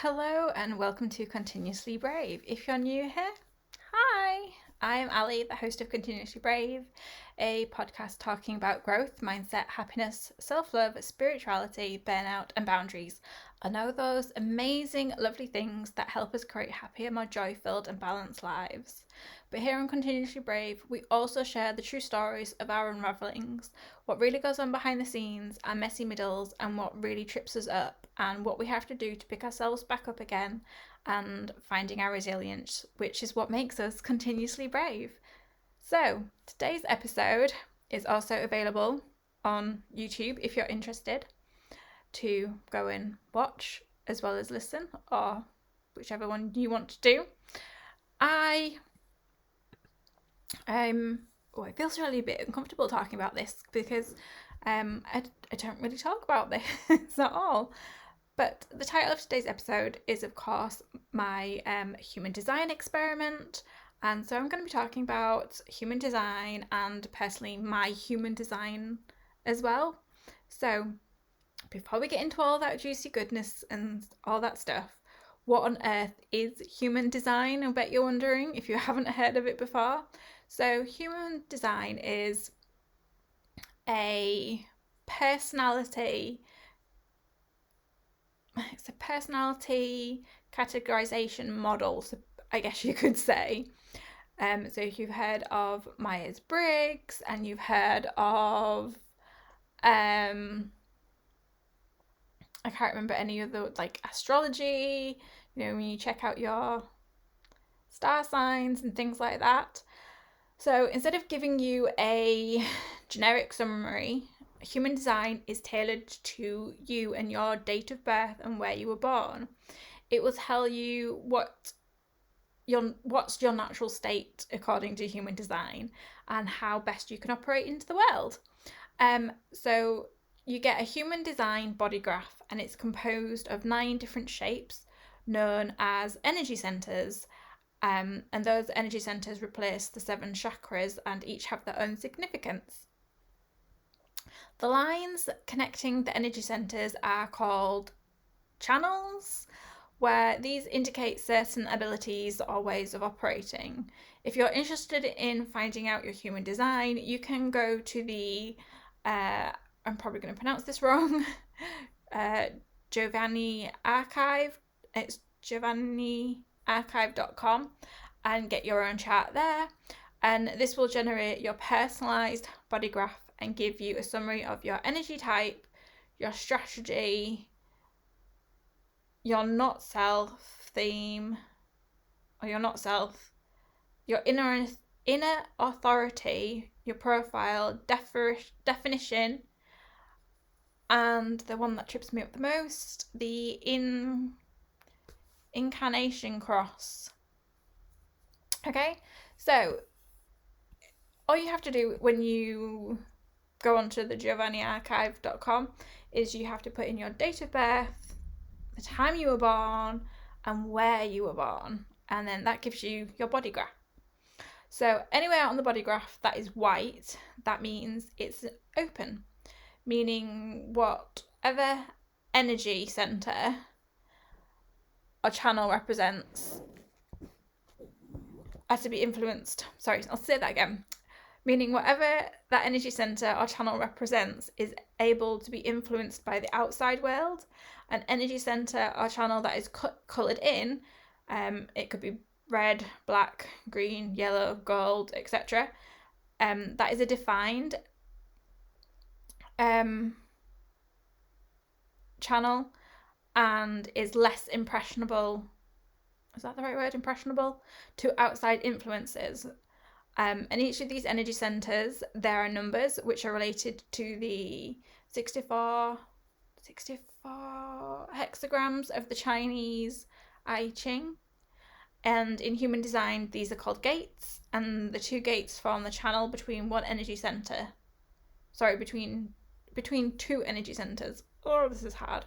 Hello and welcome to Continuously Brave. If you're new here, hi, I'm Ali, the host of Continuously Brave, a podcast talking about growth, mindset, happiness, self-love, spirituality, burnout, and boundaries. I know those amazing, lovely things that help us create happier, more joy-filled and balanced lives. But here on Continuously Brave, we also share the true stories of our unravelings, what really goes on behind the scenes, our messy middles, and what really trips us up, and what we have to do to pick ourselves back up again, and finding our resilience, which is what makes us continuously brave. So, today's episode is also available on YouTube if you're interested to go and watch as well as listen, or whichever one you want to do. It feels really a bit uncomfortable talking about this because I don't really talk about this at all. But the title of today's episode is, of course, my human design experiment. And so I'm going to be talking about human design and personally my human design as well. So before we get into all that juicy goodness and all that stuff, what on earth is human design? I bet you're wondering if you haven't heard of it before. So human design is a personality categorization model, so I guess you could say. So if you've heard of Myers-Briggs and you've heard of I can't remember any other, like astrology, when you check out your star signs and things like that. So instead of giving you a generic summary, human design is tailored to you and your date of birth and where you were born. It will tell you what's your natural state according to human design and how best you can operate into the world. So you get a human design body graph, and it's composed of 9 different shapes known as energy centers. And those energy centers replace the 7 chakras and each have their own significance. The lines connecting the energy centers are called channels, where these indicate certain abilities or ways of operating. If you're interested in finding out your human design, you can go to the, I'm probably going to pronounce this wrong, Giovanni Archive. It's giovanniarchive.com and get your own chart there. And this will generate your personalized body graph and give you a summary of your energy type, your strategy, your not self theme, or your not self, your inner authority, your profile, definition, and the one that trips me up the most, the incarnation cross. Okay, so all you have to do when you go onto the giovanniarchive.com is you have to put in your date of birth, the time you were born, and where you were born, and then that gives you your body graph. So anywhere on the body graph that is white, that means it's open, meaning whatever energy center or channel represents are to be influenced. Sorry, I'll say that again. Meaning whatever that energy center or channel represents is able to be influenced by the outside world. An energy center or channel that is coloured in, it could be red, black, green, yellow, gold, etc. That is a defined channel and is less impressionable. Is that the right word? Impressionable to outside influences. And each of these energy centers, there are numbers which are related to the 64 hexagrams of the Chinese I Ching. And in human design, these are called gates, and the 2 gates form the channel between one energy center. Sorry, between 2 energy centers. Oh, this is hard.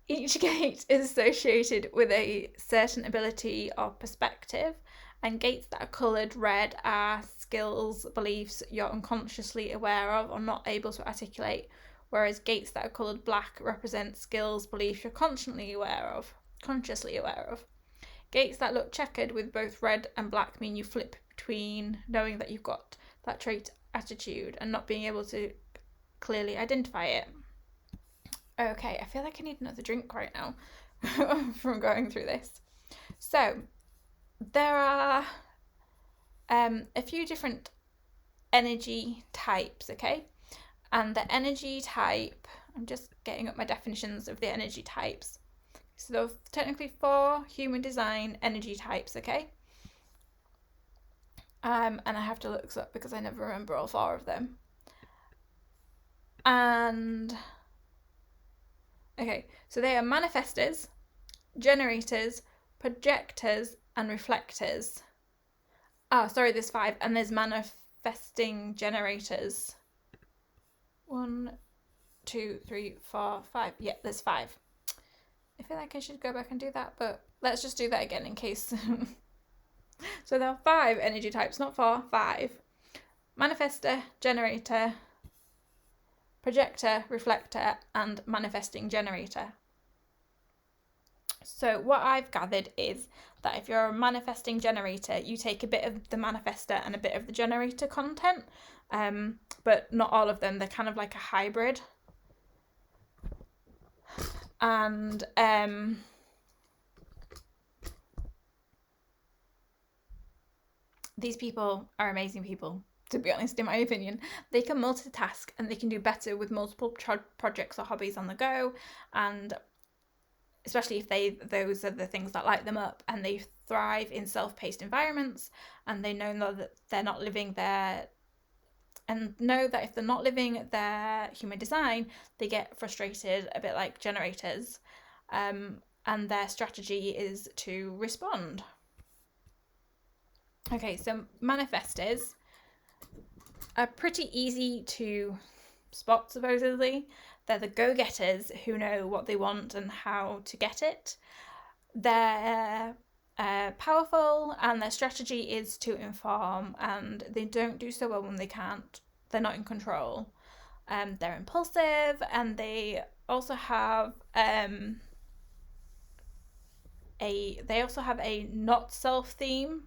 Each gate is associated with a certain ability or perspective, and gates that are coloured red are skills, beliefs you're unconsciously aware of or not able to articulate, whereas gates that are coloured black represent skills, beliefs you're consciously aware of. consciously aware of. Gates that look checkered with both red and black mean you flip between knowing that you've got that trait attitude and not being able to clearly identify it. Okay, I feel like I need another drink right now from going through this. So, there are a few different energy types, okay? And the energy type, I'm just getting up my definitions of the energy types. So there are technically 4 human design energy types, okay? And I have to look this up because I never remember all 4 of them. And okay, so they are manifestors, generators, projectors, and reflectors. Sorry, there's 5, and there's manifesting generators. 1, 2, 3, 4, 5. Yeah, there's 5. I feel like I should go back and do that, but let's just do that again in case. So there are 5 energy types, not 4, 5. Manifestor, generator, projector, reflector, and manifesting generator. So what I've gathered is that if you're a manifesting generator, you take a bit of the manifestor and a bit of the generator content, but not all of them. They're kind of like a hybrid. And these people are amazing people, to be honest, in my opinion. They can multitask and they can do better with multiple projects or hobbies on the go, and especially if those are the things that light them up, and they thrive in self-paced environments, and they know that they're not living their and know that if they're not living their human design, they get frustrated, a bit like generators, and their strategy is to respond. Okay, so manifestors are pretty easy to spot, supposedly. They're the go-getters who know what they want and how to get it. They're powerful, and their strategy is to inform, and they don't do so well when they're not in control. They're impulsive, and they also have a not self theme,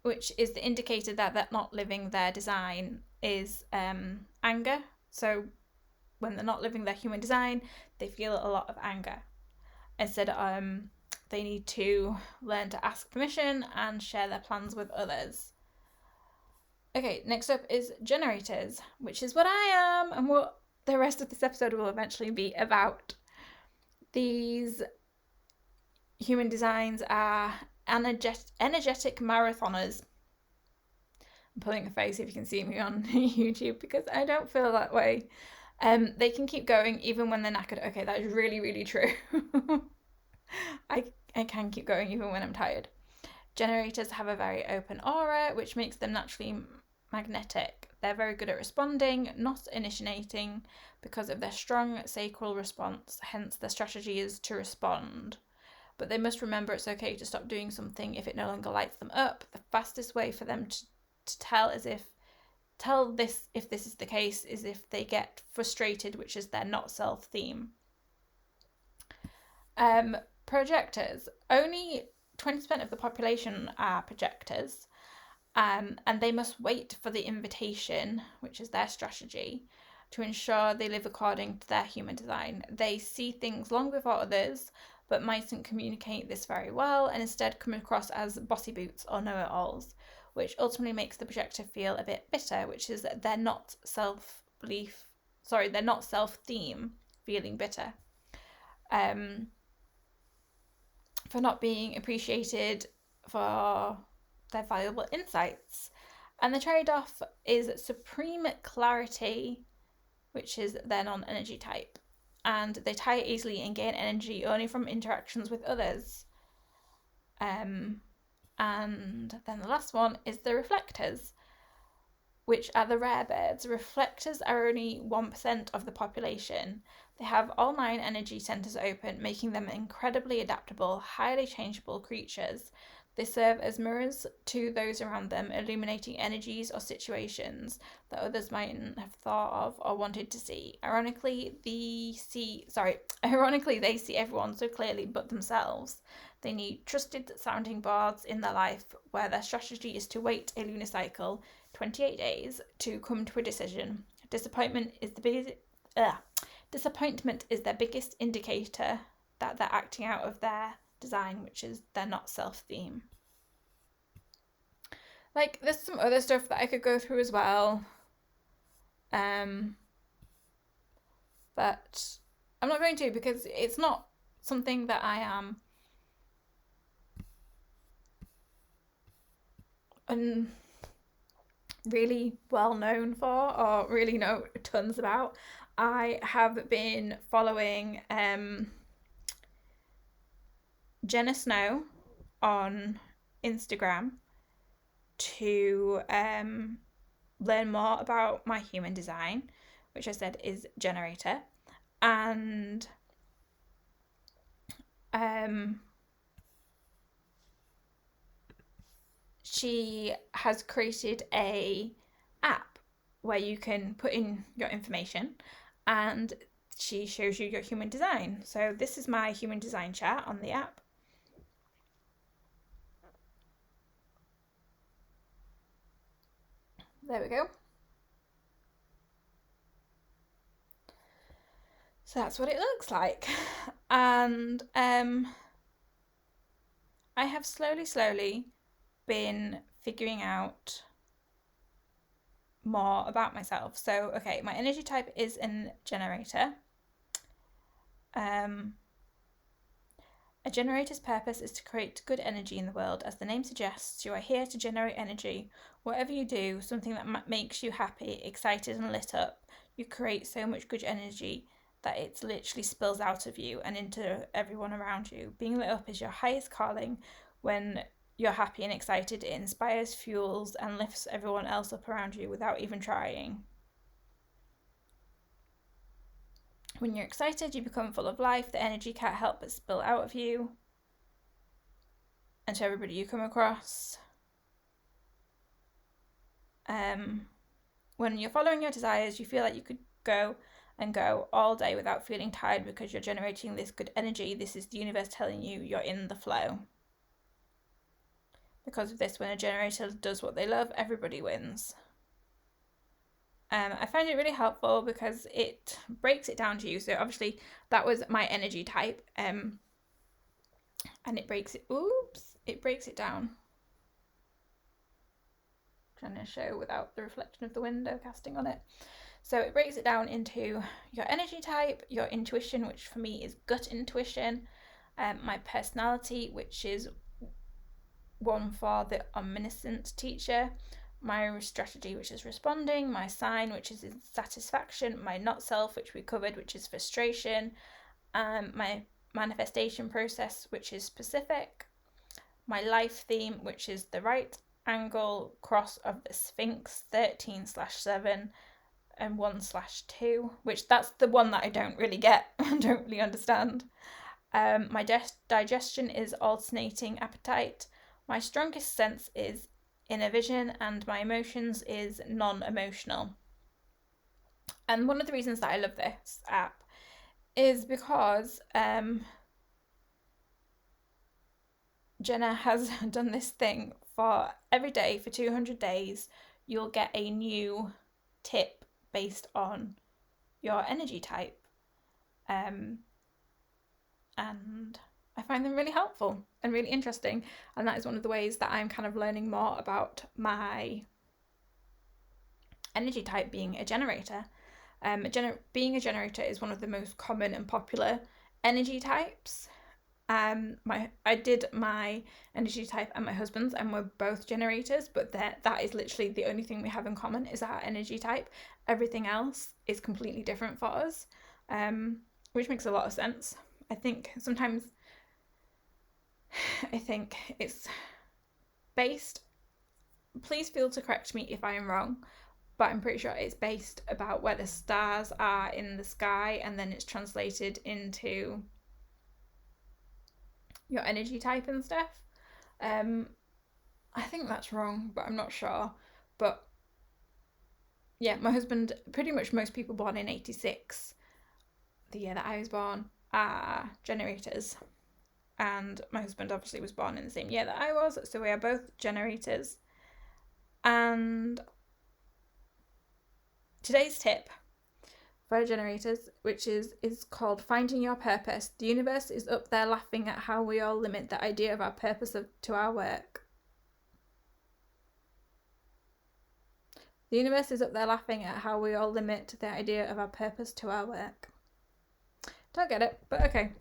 which is the indicator that they're not living their design is anger. So when they're not living their human design, they feel a lot of anger. Instead, they need to learn to ask permission and share their plans with others. Okay, next up is generators, which is what I am and what the rest of this episode will eventually be about. These human designs are energetic marathoners. I'm pulling a face if you can see me on YouTube because I don't feel that way. They can keep going even when they're knackered. Okay, that is really, really true. I can keep going even when I'm tired. Generators have a very open aura, which makes them naturally magnetic. They're very good at responding, not initiating, because of their strong sacral response. Hence, their strategy is to respond. But they must remember it's okay to stop doing something if it no longer lights them up. The fastest way for them to tell if this is the case is if they get frustrated, which is their not self theme. Projectors. Only 20% of the population are projectors, and they must wait for the invitation, which is their strategy, to ensure they live according to their human design. They see things long before others, but mightn't communicate this very well, and instead come across as bossy boots or know-it-alls, which ultimately makes the projector feel a bit bitter, which is that they're not self-theme feeling bitter. For not being appreciated for their valuable insights. And the trade-off is supreme clarity, which is their non-energy type. And they tire easily and gain energy only from interactions with others. And then the last one is the reflectors, which are the rare birds. Reflectors are only 1% of the population. They have all 9 energy centers open, making them incredibly adaptable, highly changeable creatures. They serve as mirrors to those around them, illuminating energies or situations that others mightn't have thought of or wanted to see. Ironically, they see everyone so clearly but themselves. They need trusted sounding boards in their life where their strategy is to wait a lunar cycle, 28 days, to come to a decision. Disappointment is their biggest indicator that they're acting out of their design, which is they're not self-theme. Like, there's some other stuff that I could go through as well, but I'm not going to, because it's not something that I am really well known for or really know tons about. I have been following Jenna Snow on Instagram to learn more about my human design, which I said is generator, and she has created a app where you can put in your information and she shows you your human design. So this is my human design chart on the app. There we go. So that's what it looks like. And I have slowly been figuring out more about myself. So, okay, my energy type is a generator. A generator's purpose is to create good energy in the world. As the name suggests, you are here to generate energy. Whatever you do, something that makes you happy, excited, and lit up, you create so much good energy that it literally spills out of you and into everyone around you. Being lit up is your highest calling. When you're happy and excited, it inspires, fuels, and lifts everyone else up around you without even trying. When you're excited, you become full of life. The energy can't help but spill out of you and to everybody you come across. When you're following your desires, you feel like you could go all day without feeling tired because you're generating this good energy. This is the universe telling you you're in the flow. Because of this, when a generator does what they love, everybody wins. I find it really helpful because it breaks it down to you. So obviously that was my energy type, and it breaks it down. I'm trying to show without the reflection of the window casting on it. So it breaks it down into your energy type, your intuition, which for me is gut intuition, my personality, which is one for the omniscient teacher, my strategy, which is responding, my sign, which is satisfaction, my not self, which we covered, which is frustration, my manifestation process, which is specific, my life theme, which is the right angle cross of the Sphinx 13/7 and 1/2, which that's the one that I don't really get and don't really understand. My digestion is alternating appetite. My strongest sense is inner vision, and my emotions is non-emotional. And one of the reasons that I love this app is because Jenna has done this thing for every day for 200 days. You'll get a new tip based on your energy type. And I find them really helpful and really interesting. And that is one of the ways that I'm kind of learning more about my energy type, being a generator. Being a generator is one of the most common and popular energy types. I did my energy type and my husband's, and we're both generators, but that is literally the only thing we have in common is our energy type. Everything else is completely different for us, which makes a lot of sense. I think it's based, please feel to correct me if I am wrong, but I'm pretty sure it's based about where the stars are in the sky, and then it's translated into your energy type and stuff. I think that's wrong, but I'm not sure. But yeah, my husband, pretty much most people born in 86, the year that I was born, are generators. And my husband obviously was born in the same year that I was, so we are both generators. And today's tip for generators, which is called Finding Your Purpose. The universe is up there laughing at how we all limit the idea of our purpose to our work. The universe is up there laughing at how we all limit the idea of our purpose to our work. Don't get it, but okay.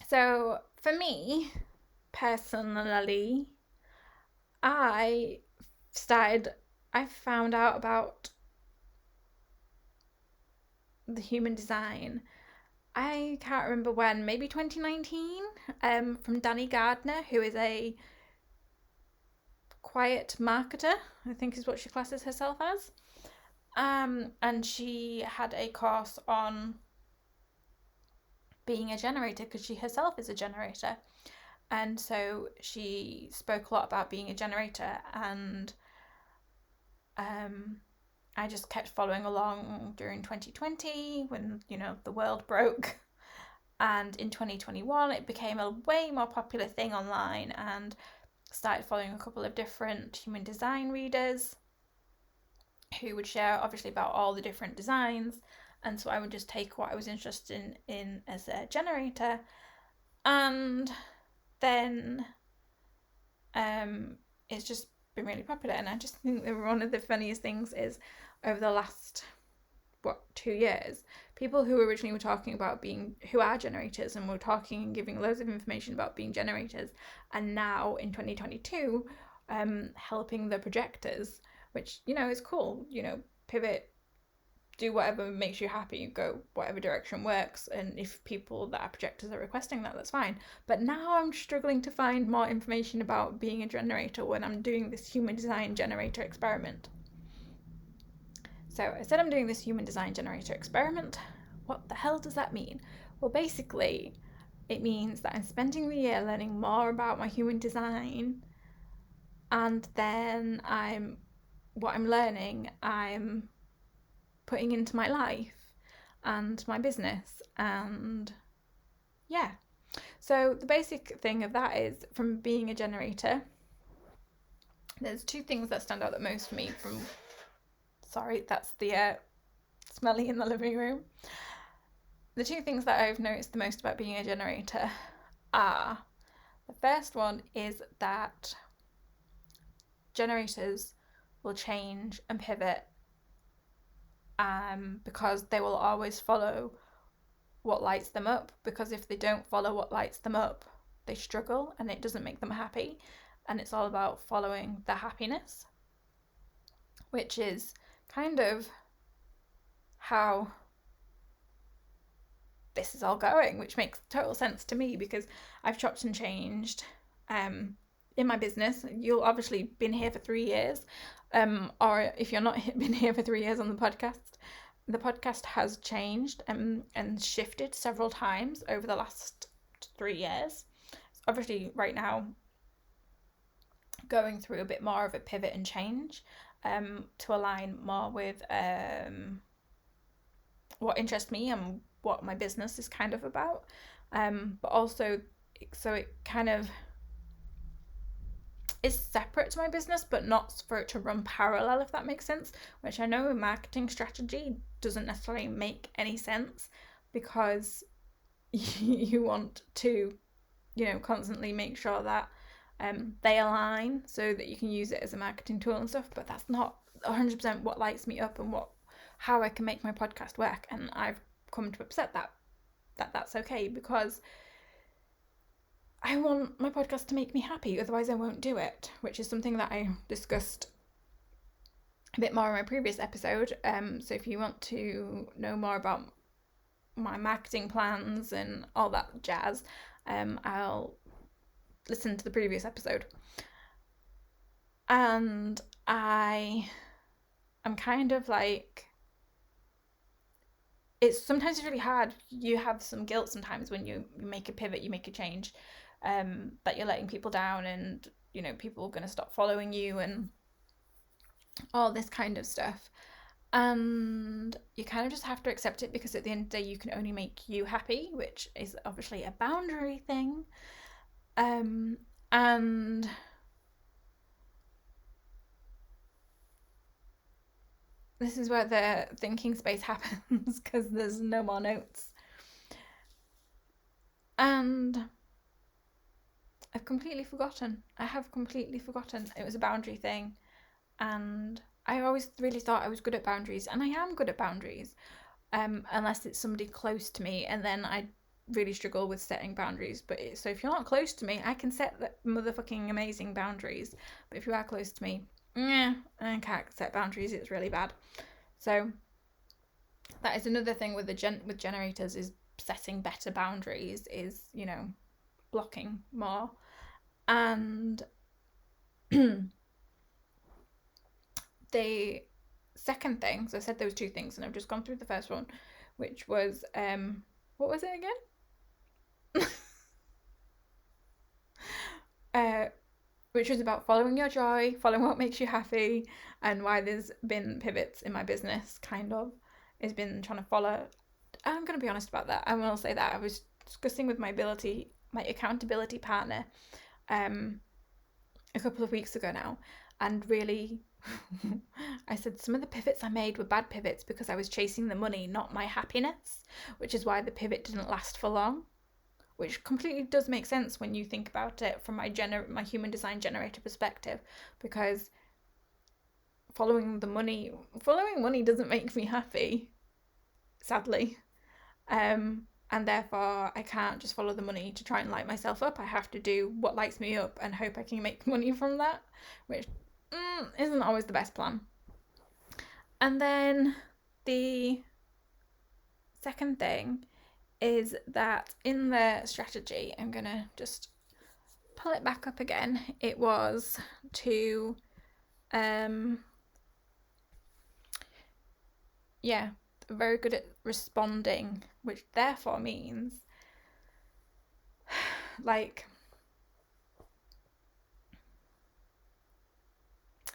So for me, personally, I found out about the human design. I can't remember when, maybe 2019, from Danny Gardner, who is a quiet marketer, I think is what she classes herself as. And she had a course on being a generator because she herself is a generator. And so she spoke a lot about being a generator, and I just kept following along during 2020 when, the world broke. And in 2021, it became a way more popular thing online, and started following a couple of different human design readers who would share obviously about all the different designs. And so I would just take what I was interested in as a generator. And then it's just been really popular. And I just think that one of the funniest things is over the last 2 years, people who originally were talking about who are generators and were talking and giving loads of information about being generators, and now in 2022 helping the projectors, which is cool. Pivot, do whatever makes you happy, go whatever direction works, and if people that are projectors are requesting that, that's fine. But now I'm struggling to find more information about being a generator when I'm doing this human design generator experiment. So I said I'm doing this human design generator experiment. What the hell does that mean? Well, basically, it means that I'm spending the year learning more about my human design, and then what I'm learning, I'm putting into my life and my business. And yeah, so the basic thing of that is, from being a generator, there's two things that stand out the most for me from... Sorry, that's the smelly in the living room. The two things that I've noticed the most about being a generator are, the first one is that generators will change and pivot because they will always follow what lights them up, because if they don't follow what lights them up, they struggle and it doesn't make them happy. And it's all about following the happiness, which is kind of how this is all going, which makes total sense to me, because I've chopped and changed in my business. You'll obviously been here for 3 years, or if you're not been here for 3 years on the podcast has changed and shifted several times over the last 3 years. So obviously right now going through a bit more of a pivot and change to align more with what interests me and what my business is kind of about, but also so it kind of is separate to my business, but not for it to run parallel, if that makes sense, which I know in marketing strategy doesn't necessarily make any sense, because you want to constantly make sure that they align so that you can use it as a marketing tool and stuff. But that's not 100% what lights me up and how I can make my podcast work. And I've come to accept that's okay, because I want my podcast to make me happy, otherwise I won't do it, which is something that I discussed a bit more in my previous episode. So if you want to know more about my marketing plans and all that jazz, I'll listen to the previous episode. And I'm kind of like, it's sometimes really hard. You have some guilt sometimes when you make a pivot, you make a change, that you're letting people down, and people are going to stop following you and all this kind of stuff. And you kind of just have to accept it, because at the end of the day you can only make you happy, which is obviously a boundary thing. And this is where the thinking space happens, because there's no more notes. And I have completely forgotten. It was a boundary thing. And I always really thought I was good at boundaries, and I am good at boundaries, unless it's somebody close to me, and then I really struggle with setting boundaries. So if you're not close to me, I can set the motherfucking amazing boundaries. But if you are close to me, I can't set boundaries. It's really bad. So that is another thing with with generators, is setting better boundaries, is blocking more. And the second thing, so I said there was two things, and I've just gone through the first one, which was what was it again? Which was about following your joy, following what makes you happy, and why there's been pivots in my business, kind of. It's been trying to follow. I'm going to be honest about that. I will say that I was discussing with my accountability partner a couple of weeks ago now, and really I said some of the pivots I made were bad pivots because I was chasing the money, not my happiness, which is why the pivot didn't last for long, which completely does make sense when you think about it from my human design generator perspective, because following money doesn't make me happy, sadly. And therefore I can't just follow the money to try and light myself up. I have to do what lights me up and hope I can make money from that, which isn't always the best plan. And then the second thing is that in the strategy, I'm gonna just pull it back up again. It was to very good at responding, which therefore means like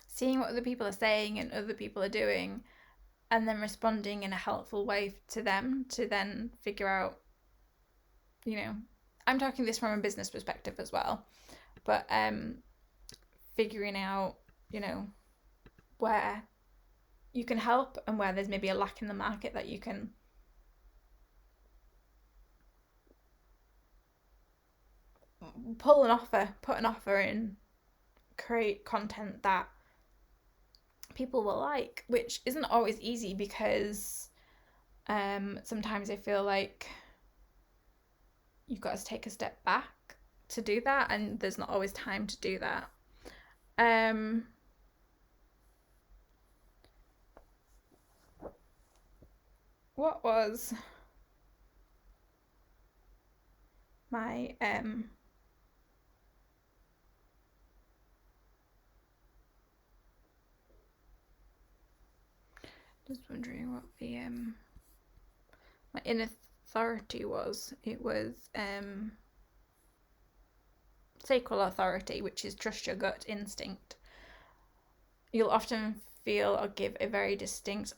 seeing what other people are saying and other people are doing, and then responding in a helpful way to them, to then figure out, I'm talking this from a business perspective as well, but figuring out, where you can help and where there's maybe a lack in the market that you can put an offer in, create content that people will like, which isn't always easy, because sometimes I feel like you've got to take a step back to do that, and there's not always time to do that. What was my just wondering what the my inner authority was. It was sacral authority, which is trust your gut instinct. You'll often feel or give a very distinct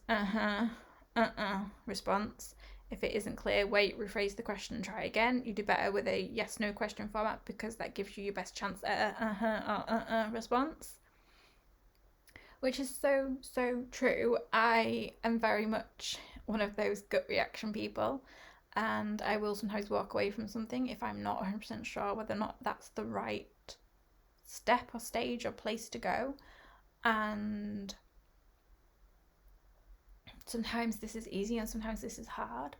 response. If it isn't clear, wait, rephrase the question and try again. You do better with a yes/no question format, because that gives you your best chance at a response. Which is so, so true. I am very much one of those gut reaction people, and I will sometimes walk away from something if I'm not 100% sure whether or not that's the right step or stage or place to go. And sometimes this is easy and sometimes this is hard,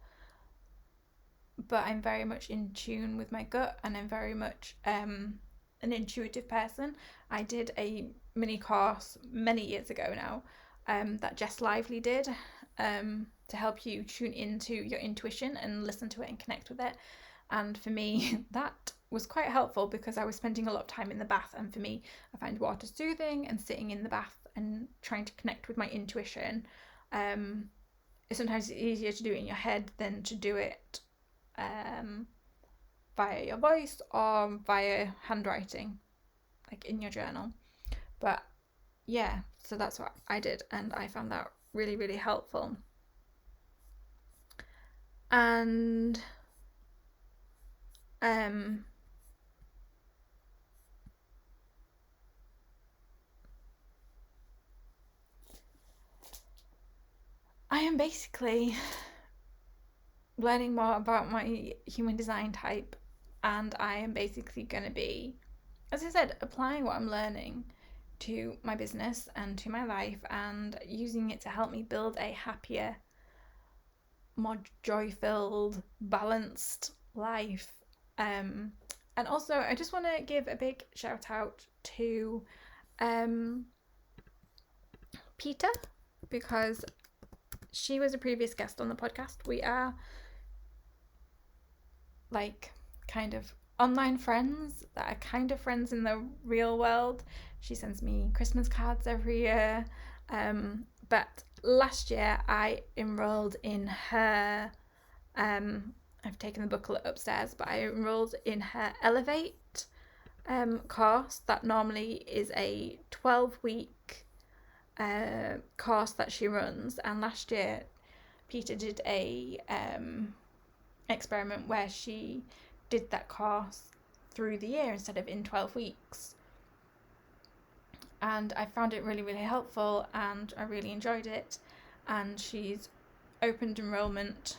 but I'm very much in tune with my gut, and I'm very much an intuitive person. I did a mini course many years ago now that Jess Lively did to help you tune into your intuition and listen to it and connect with it. And for me, that was quite helpful, because I was spending a lot of time in the bath, and for me, I find water soothing, and sitting in the bath and trying to connect with my intuition, sometimes it's easier to do it in your head than to do it via your voice or via handwriting, like in your journal. But yeah, so that's what I did, and I found that really, really helpful. And I am basically learning more about my human design type, and I am basically going to be, as I said, applying what I'm learning to my business and to my life and using it to help me build a happier, more joy-filled, balanced life. And also, I just want to give a big shout out to Peter, because she was a previous guest on the podcast. We are like kind of online friends that are kind of friends in the real world. She sends me Christmas cards every year. But last year I enrolled in her I've taken the booklet upstairs, but I enrolled in her Elevate course that normally is a 12-week course that she runs. And last year Peter did a experiment where she did that course through the year instead of in 12 weeks. And I found it really, really helpful, and I really enjoyed it. And she's opened enrollment,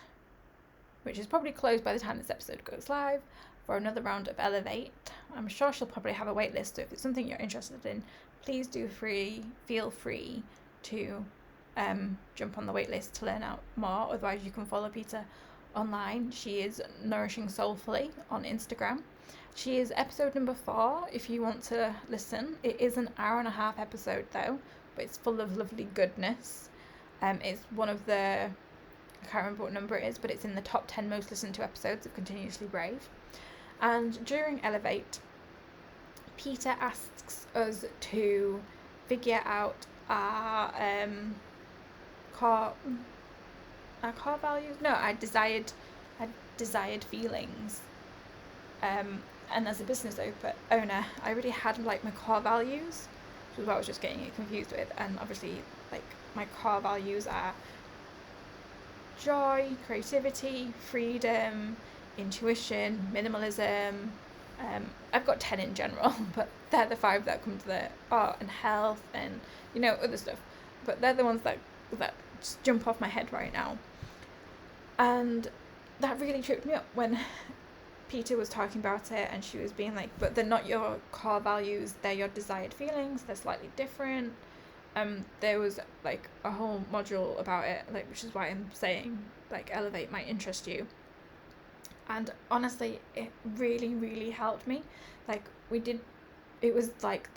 which is probably closed by the time this episode goes live, for another round of Elevate. I'm sure she'll probably have a wait list, so if it's something you're interested in, please feel free to jump on the wait list to learn out more. Otherwise, you can follow Peter online. She is Nourishing Soulfully on Instagram. She is episode number 4 if you want to listen. It is an hour-and-a-half episode though, but it's full of lovely goodness. It's one of the, I can't remember what number it is, but it's in the top 10 most listened to episodes of Continuously Brave. And during Elevate, Peter asks us to figure out our core values. No, our desired feelings. And as a business owner, I already had like my core values, which is what I was just getting it confused with. And obviously, like, my core values are joy, creativity, freedom, intuition, minimalism. I've got 10 in general, but they're the 5 that come to the art and health and, you know, other stuff. But they're the ones that just jump off my head right now. And that really tripped me up when Peter was talking about it, and she was being like, but they're not your core values, they're your desired feelings, they're slightly different. There was like a whole module about it, like, which is why I'm saying like Elevate might interest you. And honestly, it really, really helped me. Like, it was like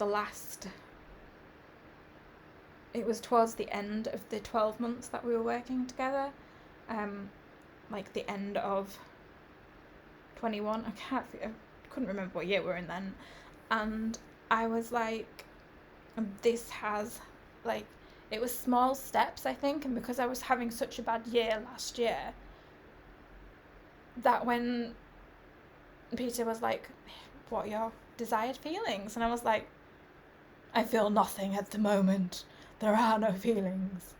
it was towards the end of the 12 months that we were working together. Like the end of 21. I couldn't remember what year we were in then. And I was like, this has, like, it was small steps, I think. And because I was having such a bad year last year, that when Peter was like, what are your desired feelings? And I was like, I feel nothing at the moment. There are no feelings.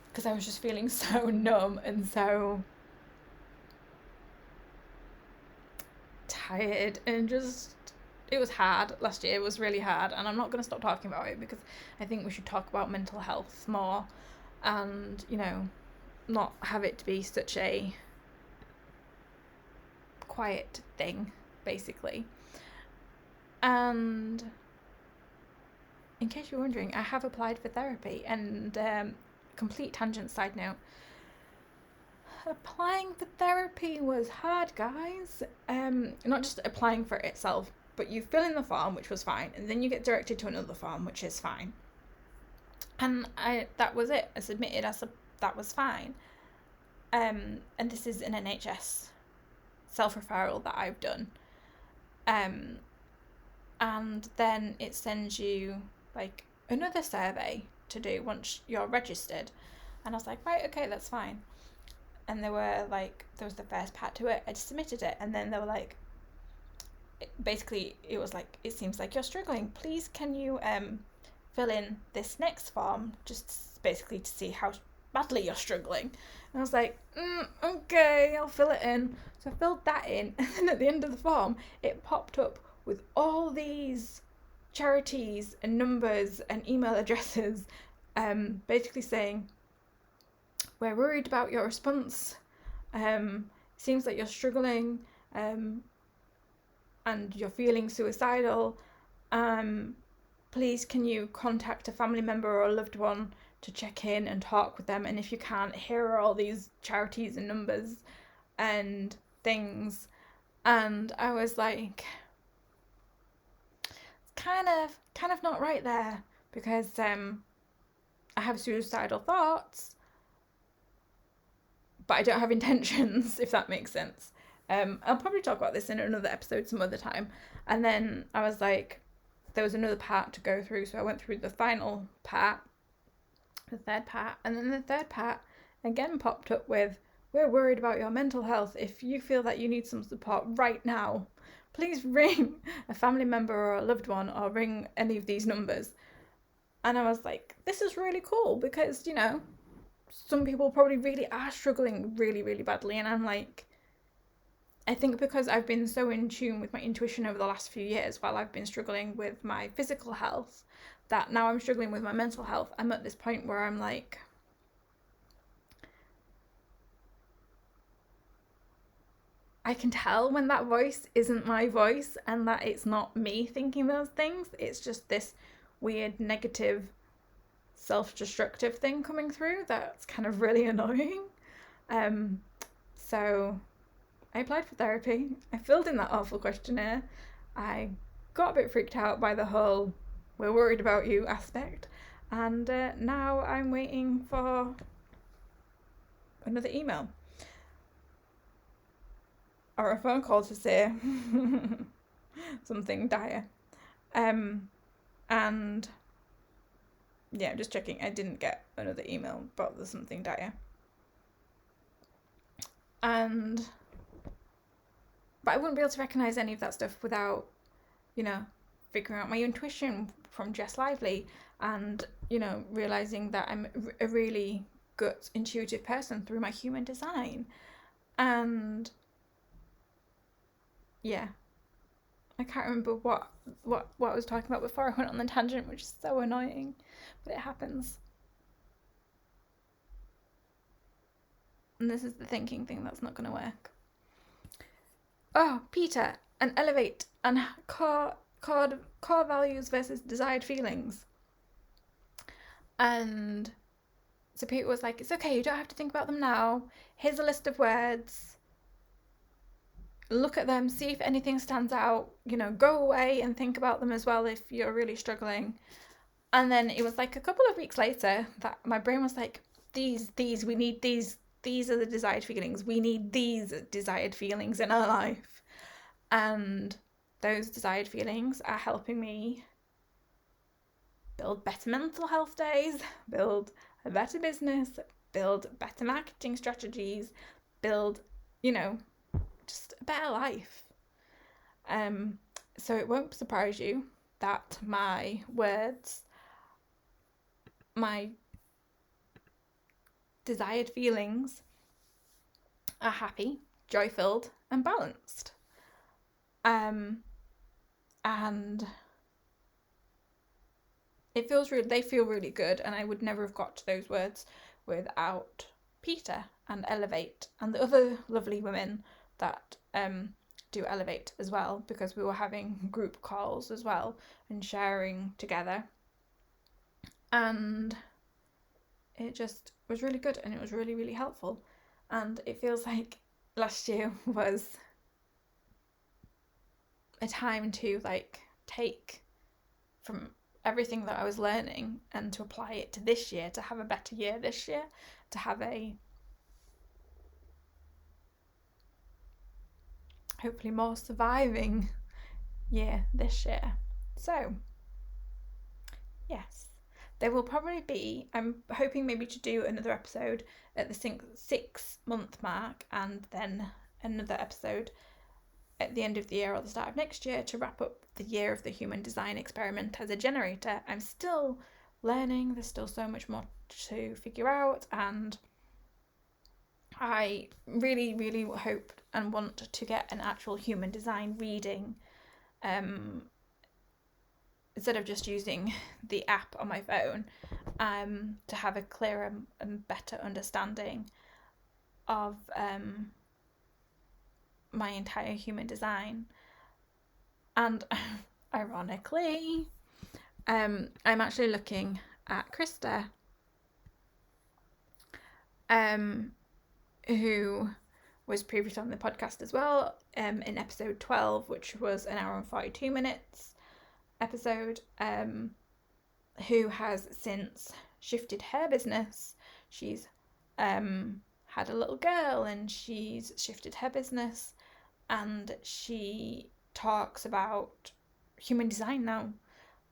Because I was just feeling so numb and so tired, and just, it was hard. Last year was really hard, and I'm not going to stop talking about it because I think we should talk about mental health more, and, you know, not have it to be such a quiet thing, basically. And in case you're wondering, I have applied for therapy. And complete tangent side note, applying for therapy was hard, guys. Not just applying for it itself, but you fill in the form, which was fine, and then you get directed to another form, which is fine. And that was it. I submitted, that was fine. And this is an NHS self-referral that I've done. And then it sends you like another survey to do once you're registered. And I was like, right, okay, that's fine. and there was the first part to it. I just submitted it, and then they were like, basically it was like, it seems like you're struggling. Please can you fill in this next form, just basically to see how badly you're struggling. And I was like, okay, I'll fill it in. So I filled that in, and then at the end of the form, it popped up with all these charities and numbers and email addresses, basically saying, we're worried about your response. Seems like you're struggling, and you're feeling suicidal. Please can you contact a family member or a loved one to check in and talk with them, and if you can't, here are all these charities and numbers and things. And I was like, kind of not right there, because I have suicidal thoughts, but I don't have intentions, if that makes sense. I'll probably talk about this in another episode some other time. And then I was like, there was another part to go through, so I went through the final part, the third part, and then the third part again popped up with, we're worried about your mental health. If you feel that you need some support right now, please ring a family member or a loved one, or ring any of these numbers. And I was like, this is really cool, because, you know, some people probably really are struggling really, really badly. And I'm like, I think because I've been so in tune with my intuition over the last few years, while I've been struggling with my physical health, that now I'm struggling with my mental health. I'm at this point where I'm like, I can tell when that voice isn't my voice, and that it's not me thinking those things. It's just this weird negative self-destructive thing coming through that's kind of really annoying. So I applied for therapy. I filled in that awful questionnaire. I got a bit freaked out by the whole we're worried about you aspect, and now I'm waiting for another email or a phone call to say something dire. And yeah, I'm just checking. I didn't get another email about the something dire. But I wouldn't be able to recognise any of that stuff without, you know, figuring out my intuition from Jess Lively, and, you know, realising that I'm a really good intuitive person through my human design. And yeah, I can't remember what I was talking about before I went on the tangent, which is so annoying, but it happens. And this is the thinking thing that's not going to work. Oh, Peter, and elevate, and core values versus desired feelings. And so Peter was like, it's okay, you don't have to think about them now. Here's a list of words. Look at them, see if anything stands out. You know, go away and think about them as well if you're really struggling. And then it was like a couple of weeks later that my brain was like, these, we need these. These are the desired feelings. We need these desired feelings in our life. And those desired feelings are helping me build better mental health days, build a better business, build better marketing strategies, build, you know, just a better life. So it won't surprise you that my words, my desired feelings, are happy, joy-filled, and balanced. And it feels they feel really good, and I would never have got to those words without Peter and Elevate and the other lovely women that do Elevate as well, because we were having group calls as well and sharing together. And it just was really good, and it was really, really helpful. And it feels like last year was a time to like take from everything that I was learning and to apply it to this year, to have a better year this year, to have a hopefully more surviving year this year. So yes, There will probably be, I'm hoping maybe to do another episode at the 6-month mark, and then another episode at the end of the year or the start of next year to wrap up the year of the human design experiment as a generator. I'm still learning, there's still so much more to figure out, and I really, really hope and want to get an actual human design reading, instead of just using the app on my phone, to have a clearer and better understanding of my entire human design. And ironically, I'm actually looking at Krista, who was previously on the podcast as well, in episode 12, which was an hour and 42 minutes episode, who has since shifted her business. She's had a little girl and she's shifted her business, and she talks about human design now.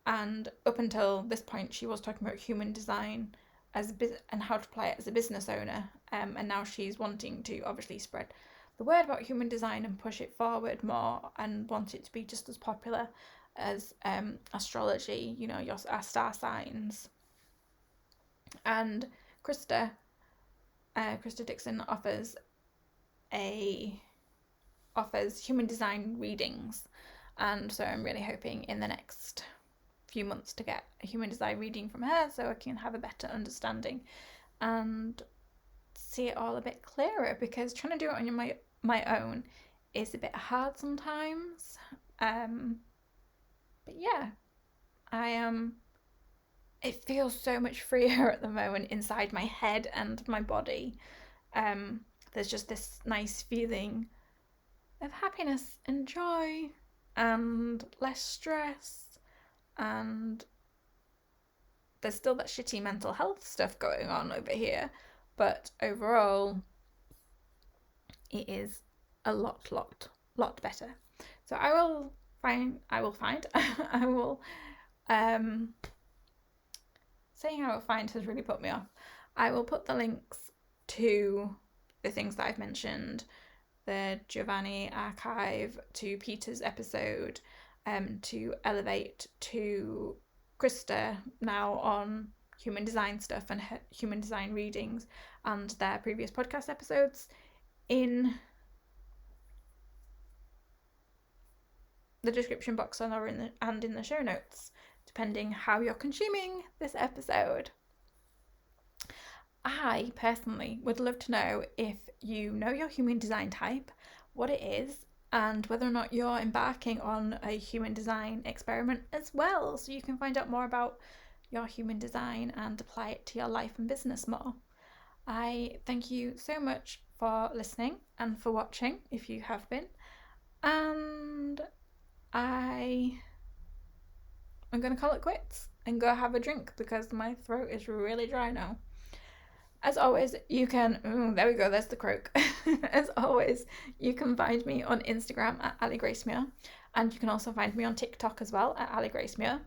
And up until this point, she was talking about human design as and how to apply it as a business owner. And now she's wanting to obviously spread the word about human design and push it forward more, and want it to be just as popular as astrology, you know, our star signs. And Krista Dixon offers human design readings, and so I'm really hoping in the next few months to get a human design reading from her, so I can have a better understanding and see it all a bit clearer, because trying to do it on my own is a bit hard sometimes. But yeah, it feels so much freer at the moment inside my head and my body. There's just this nice feeling of happiness and joy and less stress, and there's still that shitty mental health stuff going on over here, but overall it is a lot better. So I will saying I will find has really put me off. I will put the links to the things that I've mentioned, the Giovanni archive, to Peter's episode, to Elevate, to Krista now on human design stuff and human design readings, and their previous podcast episodes in the description box and in the show notes, depending how you're consuming this episode. I personally would love to know if you know your human design type, what it is, and whether or not you're embarking on a human design experiment as well, so you can find out more about your human design and apply it to your life and business more. I thank you so much for listening and for watching, if you have been, and I'm going to call it quits and go have a drink because my throat is really dry now. As always, you can, there we go, there's the croak. As always, you can find me on Instagram at Ali Grace Muir, and you can also find me on TikTok as well at Ali Grace Muir.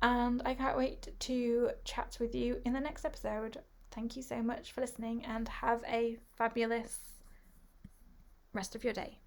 And I can't wait to chat with you in the next episode. Thank you so much for listening, and have a fabulous rest of your day.